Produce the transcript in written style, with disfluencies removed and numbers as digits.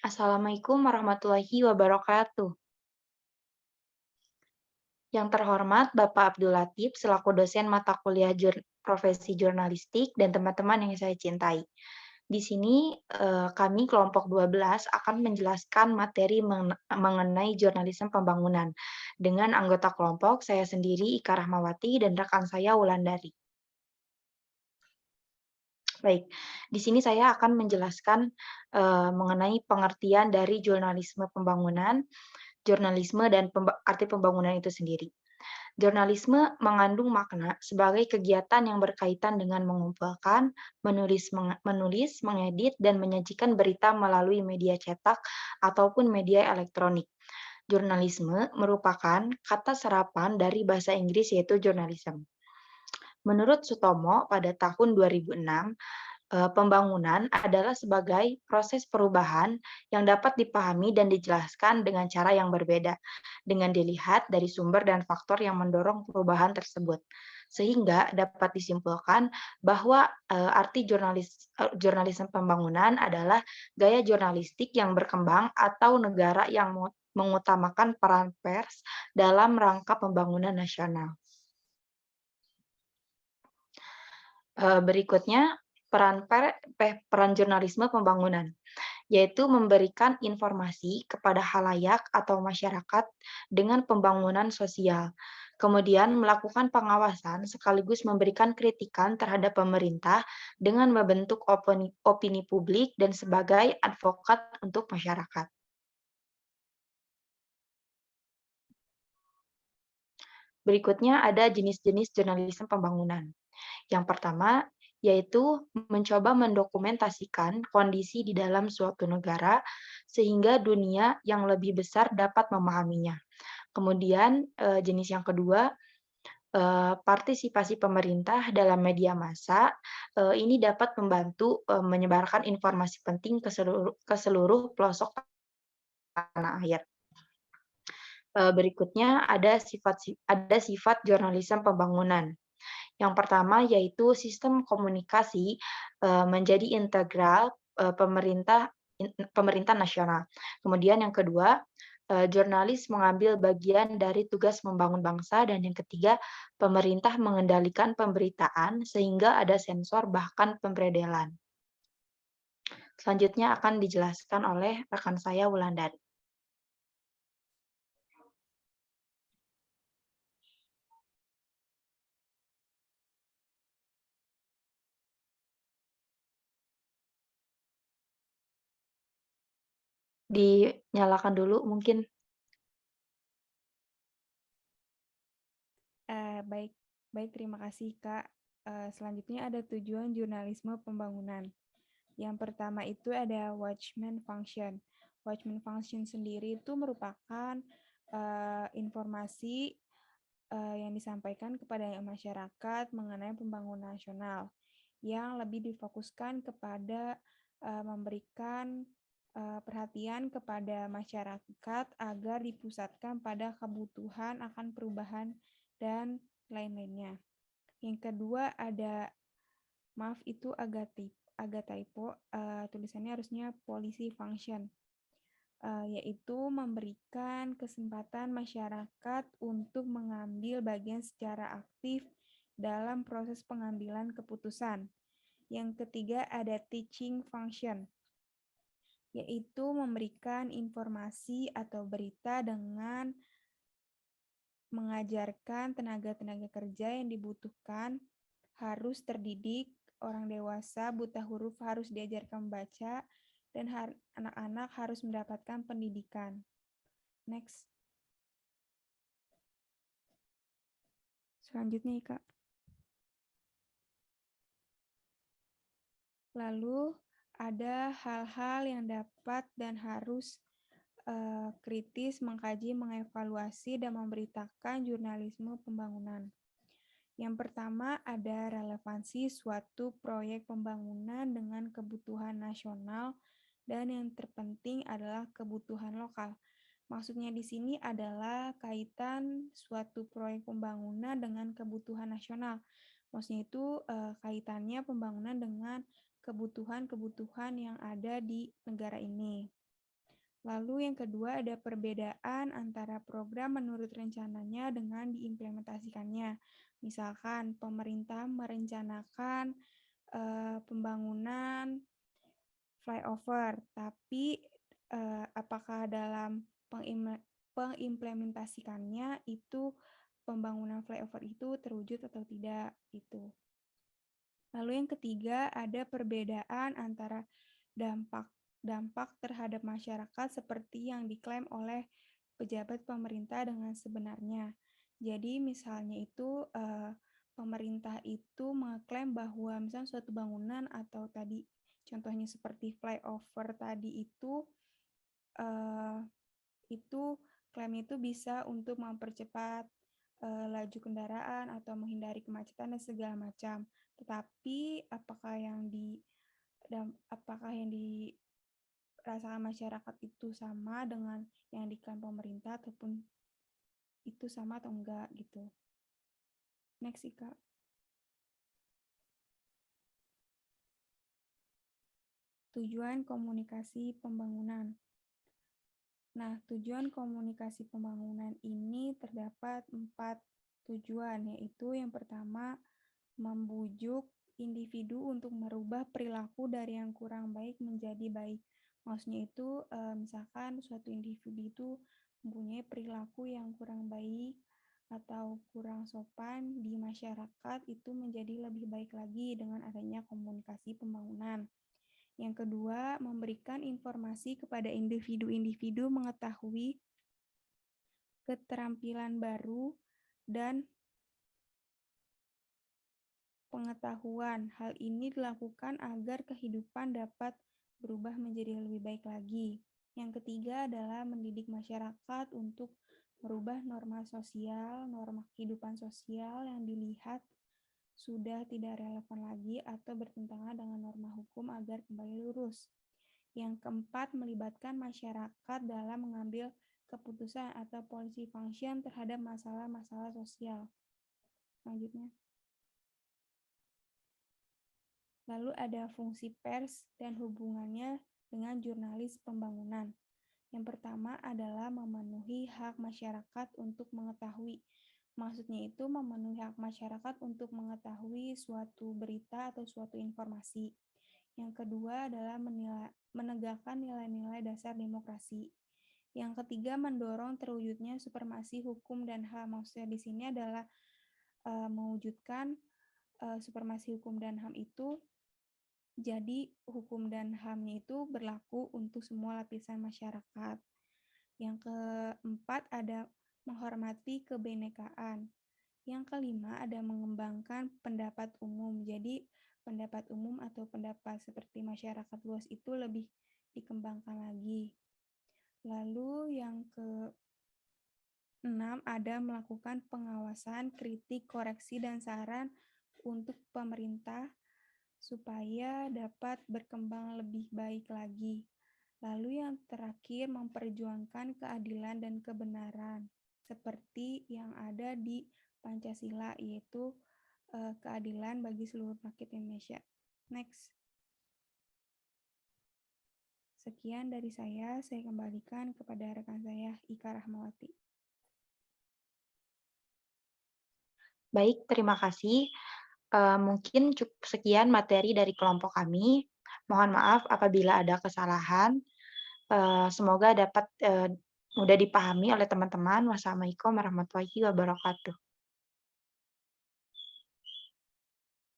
Assalamualaikum warahmatullahi wabarakatuh. Yang terhormat Bapak Abdul Latif selaku dosen mata kuliah profesi jurnalistik dan teman-teman yang saya cintai. Di sini kami kelompok 12 akan menjelaskan materi mengenai jurnalisme pembangunan dengan anggota kelompok saya sendiri Ika Rahmawati dan rekan saya Wulandari. Baik, di sini saya akan menjelaskan mengenai pengertian dari jurnalisme pembangunan, jurnalisme dan arti pembangunan itu sendiri. Jurnalisme mengandung makna sebagai kegiatan yang berkaitan dengan mengumpulkan, menulis, mengedit, dan menyajikan berita melalui media cetak ataupun media elektronik. Jurnalisme merupakan kata serapan dari bahasa Inggris yaitu journalism. Menurut Sutomo pada tahun 2006, pembangunan adalah sebagai proses perubahan yang dapat dipahami dan dijelaskan dengan cara yang berbeda, dengan dilihat dari sumber dan faktor yang mendorong perubahan tersebut. Sehingga dapat disimpulkan bahwa arti jurnalisme pembangunan adalah gaya jurnalistik yang berkembang atau negara yang mengutamakan peran pers dalam rangka pembangunan nasional. Berikutnya peran jurnalisme pembangunan, yaitu memberikan informasi kepada halayak atau masyarakat dengan pembangunan sosial, kemudian melakukan pengawasan sekaligus memberikan kritikan terhadap pemerintah dengan membentuk opini publik dan sebagai advokat untuk masyarakat. Berikutnya ada jenis-jenis jurnalisme pembangunan. Yang pertama, yaitu mencoba mendokumentasikan kondisi di dalam suatu negara sehingga dunia yang lebih besar dapat memahaminya. Kemudian jenis yang kedua, partisipasi pemerintah dalam media massa, ini dapat membantu menyebarkan informasi penting ke seluruh pelosok tanah air. Berikutnya ada sifat jurnalisme pembangunan. Yang pertama yaitu sistem komunikasi menjadi integral pemerintah nasional. Kemudian yang kedua, jurnalis mengambil bagian dari tugas membangun bangsa, dan yang ketiga, pemerintah mengendalikan pemberitaan sehingga ada sensor bahkan pemberedelan. Selanjutnya akan dijelaskan oleh rekan saya Wulandari. Dinyalakan dulu mungkin. Baik, baik, terima kasih Kak. Selanjutnya ada tujuan jurnalisme pembangunan. Yang pertama itu ada watchman function. Watchman function sendiri itu merupakan informasi yang disampaikan kepada masyarakat mengenai pembangunan nasional yang lebih difokuskan kepada memberikan perhatian kepada masyarakat agar dipusatkan pada kebutuhan akan perubahan dan lain-lainnya. Yang kedua ada, maaf itu agak typo, tulisannya harusnya policy function, yaitu memberikan kesempatan masyarakat untuk mengambil bagian secara aktif dalam proses pengambilan keputusan. Yang ketiga ada teaching function, yaitu memberikan informasi atau berita dengan mengajarkan tenaga-tenaga kerja yang dibutuhkan, harus terdidik, orang dewasa buta huruf harus diajarkan membaca, dan anak-anak harus mendapatkan pendidikan. Next. Selanjutnya, Kak. Lalu ada hal-hal yang dapat dan harus kritis mengkaji, mengevaluasi, dan memberitakan jurnalisme pembangunan. Yang pertama ada relevansi suatu proyek pembangunan dengan kebutuhan nasional, dan yang terpenting adalah kebutuhan lokal. Maksudnya di sini adalah kaitan suatu proyek pembangunan dengan kebutuhan nasional. Maksudnya itu kaitannya pembangunan dengan kebutuhan-kebutuhan yang ada di negara ini. Lalu yang kedua ada perbedaan antara program menurut rencananya dengan diimplementasikannya. Misalkan pemerintah merencanakan pembangunan flyover, tapi apakah dalam pengimplementasikannya itu pembangunan flyover itu terwujud atau tidak gitu. Lalu yang ketiga ada perbedaan antara dampak dampak terhadap masyarakat seperti yang diklaim oleh pejabat pemerintah dengan sebenarnya. Jadi misalnya itu pemerintah itu mengklaim bahwa misalnya suatu bangunan atau tadi contohnya seperti flyover tadi eh, itu klaim itu bisa untuk mempercepat laju kendaraan atau menghindari kemacetan dan segala macam. Tetapi apakah yang dirasakan masyarakat itu sama dengan yang diklaim pemerintah ataupun itu sama atau enggak gitu. Next, Ika. Tujuan komunikasi pembangunan. Nah, tujuan komunikasi pembangunan ini terdapat 4 tujuan, yaitu yang pertama, membujuk individu untuk merubah perilaku dari yang kurang baik menjadi baik. Maksudnya itu, misalkan suatu individu itu mempunyai perilaku yang kurang baik atau kurang sopan di masyarakat, itu menjadi lebih baik lagi dengan adanya komunikasi pembangunan. Yang kedua, memberikan informasi kepada individu-individu mengetahui keterampilan baru dan pengetahuan. Hal ini dilakukan agar kehidupan dapat berubah menjadi lebih baik lagi. Yang ketiga adalah mendidik masyarakat untuk merubah norma sosial, norma kehidupan sosial yang dilihat sudah tidak relevan lagi atau bertentangan dengan norma hukum agar kembali lurus. Yang keempat, melibatkan masyarakat dalam mengambil keputusan atau policy function terhadap masalah-masalah sosial. Selanjutnya. Lalu ada fungsi pers dan hubungannya dengan jurnalis pembangunan. Yang pertama adalah memenuhi hak masyarakat untuk mengetahui. Maksudnya itu memenuhi hak masyarakat untuk mengetahui suatu berita atau suatu informasi. Yang kedua adalah menegakkan nilai-nilai dasar demokrasi. Yang ketiga mendorong terwujudnya supremasi hukum dan HAM. Maksudnya di sini adalah mewujudkan supremasi hukum dan HAM itu jadi hukum dan HAM-nya itu berlaku untuk semua lapisan masyarakat. Yang keempat ada menghormati kebenekaan. Yang kelima ada mengembangkan pendapat umum. Jadi pendapat umum atau pendapat seperti masyarakat luas itu lebih dikembangkan lagi. Lalu yang keenam ada melakukan pengawasan, kritik, koreksi, dan saran untuk pemerintah supaya dapat berkembang lebih baik lagi. Lalu yang terakhir, memperjuangkan keadilan dan kebenaran, seperti yang ada di Pancasila, yaitu keadilan bagi seluruh rakyat Indonesia. Next. Sekian dari saya kembalikan kepada rekan saya, Ika Rahmawati. Baik, terima kasih. Mungkin cukup sekian materi dari kelompok kami. Mohon maaf apabila ada kesalahan. Semoga dapat mudah dipahami oleh teman-teman. Wassalamualaikum warahmatullahi wabarakatuh.